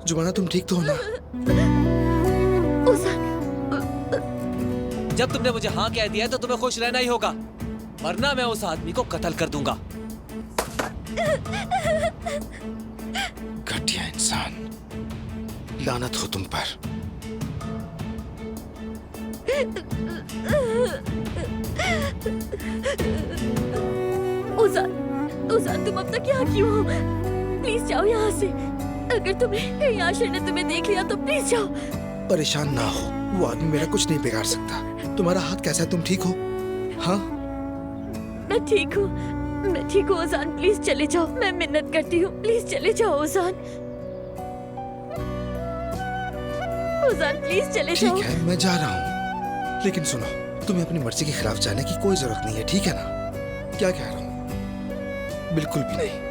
जुबाना तुम ठीक तो हो ना? ओजान, जब तुमने मुझे हाँ कह दिया है तो तुम्हें खुश रहना ही होगा, वरना मैं उस आदमी को कत्ल कर दूंगा। घटिया इंसान, लानत हो तुम पर। ओजान, ओजान तुम अब तक यहाँ क्यों हो? प्लीज जाओ यहाँ से। अगर कहीं आशिर ने तुम्हें देख लिया तो प्लीज जाओ। परेशान ना हो, वो आदमी मेरा कुछ नहीं बिगाड़ सकता। तुम्हारा हाथ कैसा है, तुम ठीक हो? हाँ? मैं ठीक हूँ ओजान, प्लीज चले जाओ। मैं मिन्नत करती हूँ, प्लीज चले जाओ ओजान। ओजान प्लीज चले जाओ। ठीक है, मैं जा रहा हूँ, लेकिन सुनो, तुम्हें अपनी मर्जी के खिलाफ जाने की कोई जरूरत नहीं है, ठीक है ना? क्या कह रहा हूँ? बिल्कुल भी नहीं।